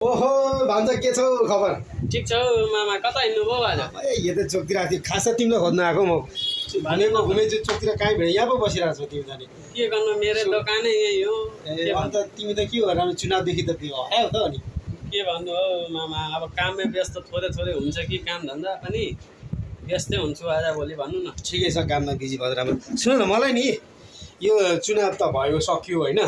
ओहो भान्जा के छौ खबर? ठिक छ मामा, कता हिँड्नु भयो आज? यो त चोकतिर आएको थियो, खास तिमीलाई खोज्न आएको म। भनेको घुमे चाहिँ चोकतिर कहीँ भेट, यहाँ पो बसिरहेको छौ तिमी जाने। के गर्नु, मेरो दोकानै यही हो। अन्त तिमी त के हो चुनावदेखि त त्यो आयो त अनि के भन्नु हौ मामा, अब काममै व्यस्त थोरै थोरै हुन्छ कि काम धन्दा पनि व्यस्तै हुन्छु आज भोलि, भन्नु न। ठिकै छ, काममा बिजी भएर राम्रो। सुन न, मलाई नि यो चुनाव त भयो सक्यो होइन,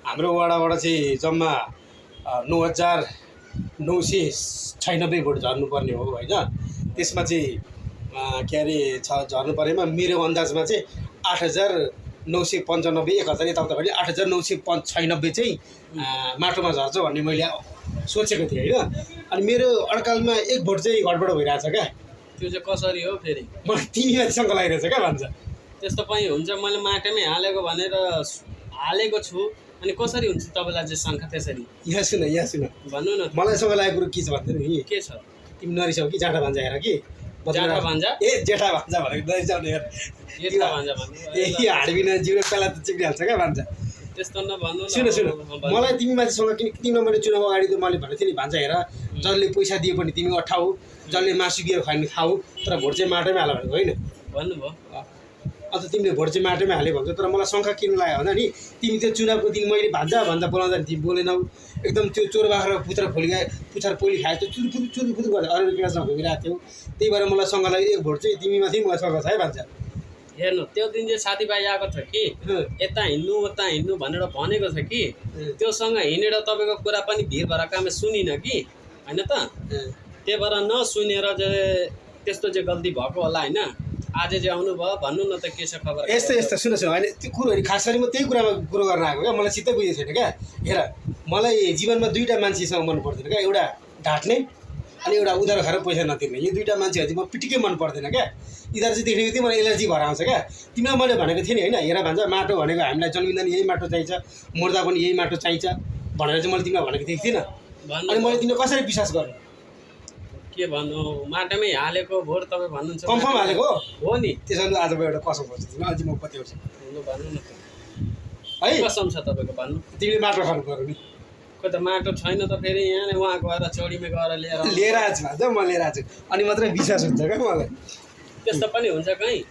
हाम्रो वडाबाट चाहिँ जम्मा 9,996 भोट झर्नुपर्ने हो होइन। त्यसमा चाहिँ के अरे झर्नु परेमा मेरो अन्दाजमा चाहिँ 8,995 1000 यताउता भने 8,996 चाहिँ माटोमा झर्छ भन्ने मैले सोचेको थिएँ होइन। अनि मेरो अड्कालमा 1 भोट चाहिँ गडबड भइरहेछ क्या। त्यो चाहिँ कसरी हो फेरि? मलाई तिमीमाथिसँग लागिरहेछ क्या भन्छ। त्यस्तो पनि हुन्छ, मैले माटोमै हालेको भनेर हालेको छु, अनि कसरी हुन्छ तपाईँलाई चाहिँ शङ्का त्यसरी? यहाँ सुन भन्नु न। मलाई सँग लागेको कुरो के छ भन्दैन नि, के छ? तिमी नरिसाउ कि जाँडा भान्जा हेर कि जाँडा भान्जा? ए जेठा भान्जा भनेको नरिसाउने हेर। जेठा भान्जा भन्नु? ए हाडबिना जिउमा पेला त चिप्लिहाल्छ क्या भान्जा। त्यस्तो नभन्नु न। सुन मलाई तिमीमाथिसँग किन तिमीलाई मैले चुनाव अगाडि त मैले भनेको थिएँ नि, भान्जा हेर, जसले पैसा दिए पनि तिमी अठाऊ, जसले मासु बियर खाऊ, तर भोट चाहिँ माटोमै हाल भनेको होइन भन्नुभयो। अन्त तिमीले भोट चाहिँ माटोमै हाल्यो भन्छ। तर मलाई शङ्का किन लाग्यो भन्दा नि, तिमी त्यो चुनावको दिन मैले भान्जा बोलाउँदा नि तिमी बोलेनौ, एकदम त्यो चोर बाख्रा पुछार पोली खाए त्यो चुरफुर गरेर अरू केटासँग घुमिरहेको थियौ। त्यही भएर मलाई शङ्का लाग्यो, 1 भोट चाहिँ तिमीमाथि मलाई शङ्का छ है भान्जा। हेर्नु, त्यो दिन चाहिँ साथीभाइ आएको थियो कि यता हिँड्नु उता हिँड्नु भनेर भनेको छ कि त्योसँग हिँडेर तपाईँको कुरा पनि भिड भरकामा सुनिनँ कि होइन त। त्यही भएर नसुनेर चाहिँ त्यस्तो चाहिँ गल्ती भएको होला होइन। आज चाहिँ आउनुभयो, भन्नु न त के छ खबर? यस्तो सुन होइन, त्यो कुरोहरू खास गरी म त्यही कुरामा कुरो गर्न आएको क्या। मलाई चित्तै बुझेको छैन क्या। हेर, मलाई जीवनमा 2टा मान्छेसँग मन पर्दैन क्या, एउटा ढाँट्ने अनि एउटा उधारो खाएर पैसा नतिर्ने। यो 2टा मान्छेहरू चाहिँ म पिटिकै मन पर्दैन क्या। यिनीहरू चाहिँ देख्ने बित्तिकै मलाई एलर्जी भएर आउँछ क्या। तिमीलाई मैले भनेको थिएँ नि होइन, हेर भन्छ माटो भनेको हामीलाई जन्मिँदा नि यही माटो चाहिन्छ, मर्दा पनि यही माटो चाहिन्छ भनेर चाहिँ मैले तिमीलाई भनेको थिएँ थिइनँ। अनि मैले तिमीलाई कसरी विश्वास गरेँ? के भन्नु, माटोमै हालेको भोट तपाईँ भन्नुहुन्छ? कन्फर्म हालेको हो नि। त्यसैले आज म एउटा कसम गर्छु तिमीलाई, अझै म पत्याउँछु भन्नु न है। कसम छ तपाईँको, भन्नु। तिमीले माटो खानु पर्यो नि। खोइ त माटो छैन त फेरि यहाँ उहाँ गएर चौडीमा गएर लिएर आएको छु भान्जा, म लिएर आएको छु, अनि मात्रै विश्वास हुन्छ क्या मलाई। त्यस्तो पनि हुन्छ कहीँ?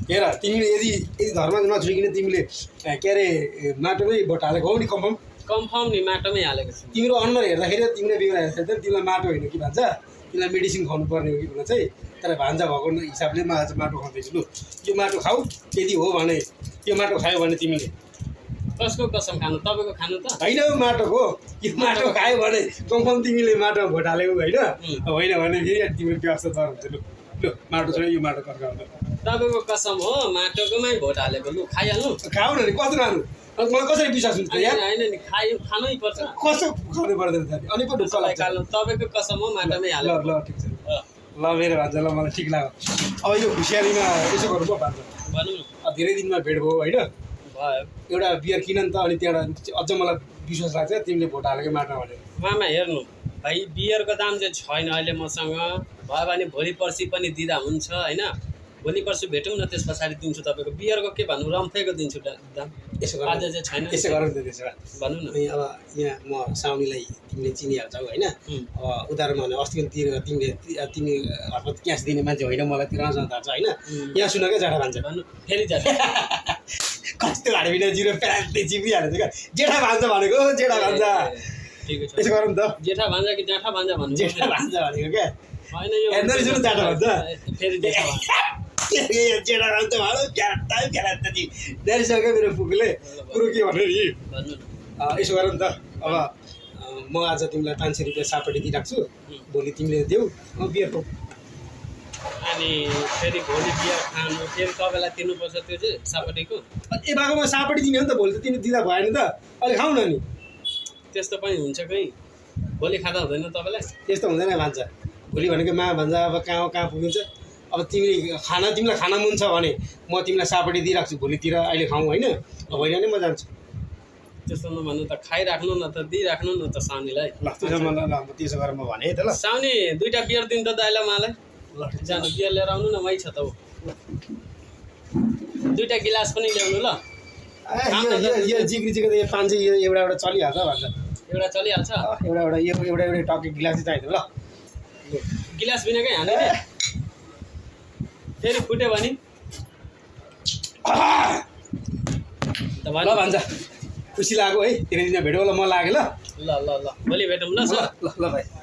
हेर, तिमीले यदि धर्म नछोइकन तिमीले के अरे माटोमै भोट हालेको हो नि कन्फर्म नि माटोमै हालेको छु। तिम्रो अनुहार हेर्दाखेरि तिमीले बिग्रा हेर्दाखेरि तिमीलाई माटो होइन कि भान्जा, तिमीलाई मेडिसिन खुवाउनु पर्ने हो कि भनेर चाहिँ। तर भान्जा भएको हिसाबले म आज माटो खुवाउँदैछु। लु, यो माटो खाऊ, यदि हो भने यो माटो खायो भने तिमीले। कसको कसम खानु? तपाईँको खानु त होइन, माटोको। यो माटो खायो भने कन्फर्म तिमीले माटोमा भोट हालेको होइन भने फेरि तिम्रो व्यवस्था तर हुन्छ। लु माटो छ, यो माटो कर्काउनु। तपाईँको कसम हो, माटोकोमै भोट हालेको। लु खाइहाल्नु, खाऊ न, कस्तो खानु? मलाई कसरी विश्वास हुन्छ यार? होइन नि, खानै पर्छ। कस्तो खानु पर्दैन अनि पो ढुक्क लाग्छ। तपाईँको कसम हो, माटोमै हालेको। ल ठिक छ, ल मेरो भान्जा, ल मलाई ठिक लाग्यो। अब यो खुसियालीमा यसो गर्नु पो भान्जा, भनौँ न। धेरै दिनमा भेट भयो होइन, भयो एउटा बियर किन नि त। अनि त्यहाँबाट अझ मलाई विश्वास लाग्छ तिमीले भोट हालेको माटो भनेर। मामा हेर्नु भाइ, बियरको दाम चाहिँ छैन अहिले मसँग। भयो भने भोलि पर्सि पनि दिँदा हुन्छ होइन। भोलि पर्सि भेटौँ न, त्यस पछाडि दिन्छु तपाईँको। बियरको के भन्नु, रम्फेको दिन्छु दाम। यसो आज चाहिँ छैन। यसो गर नि त, त्यसो भए भन्नु न। अब यहाँ म साउनीलाई तिमीले चिनिहाल्छौ होइन। अब उधारोमा भने अस्ति पनि तिमी घरमा क्यास दिने मान्छे होइन, मलाई तिर्न थाहा छ होइन। यहाँ सुन क्या जाडा भान्जा, भन्नु फेरि जान्छ। कस्तो हाडबिना जिरो प्याराले चिपिहाल्छ क्या। जेठा भान्जा भनेको, जेठा भान्जा। ठिकै छ, यसो गरौँ त। जेठा भान्जा कि जाठा भान्जा भन्नु? जेठा भान्जा भनेको क्या। होइन यो हेर्नु जाडा भान्जा, फेरि जेठा भान्जा। जेठा भान्जा भाडो प्यारा ड्याडीसँग मेरो पुगले कुरो के भन्यो नि। भन्नु न। यसो गरौँ त। अब म आज तिमीलाई 500 रुपियाँ सापट्टि दिइराख्छु, भोलि तिमीले देऊ, म बियर पाउँ। अनि फेरि भोलि बियर खानु, फेरि तपाईँलाई तिर्नुपर्छ त्यो चाहिँ सापट्टिको। ए बाबा, म सापट्टि दिने हो नि त, भोलि त तिमी दिँदा भएन त। अहिले खाऊ न नि। त्यस्तो पनि हुन्छ कहीँ? भोलि खाँदा हुँदैन तपाईँलाई? त्यस्तो हुँदैन भान्जा। भोलि भनेको भान्जा अब कहाँ पुगिन्छ। अब तिमीलाई खाना मन छ भने म तिमीलाई सापट्टि दिइराख्छु भोलितिर, अहिले खाऊँ होइन। होइन नै म जान्छु। त्यस्तो नभन्नु त, खाइराख्नु न त, दिइराख्नु न त साउनीलाई। ल त्यसो मलाई, ल म त्यसो गरेर म भने है त। ल साउनी 2टा बियर दिनु त दाइलाई मलाई। ल जानु, बियर लिएर आउनु न, मै छ त। 2टा गिलास पनि ल्याउनु ल। यो जिग्री त यो 500 एउटा चलिहाल्छ भन्छ। एउटा चलिहाल्छ एउटा एउटा यो एउटा एउटा टक्कै गिलास चाहिँ चाहिन्छ ल गिलास बिनाकै हाल्ने फेरि फुट्यो भने ल भन्छ खुसी लाग्यो है तिनीहरू दिन भेट्यो ल म लाग्यो ल ल ल ल भोलि भेटौँ ल सर ल ल भाइ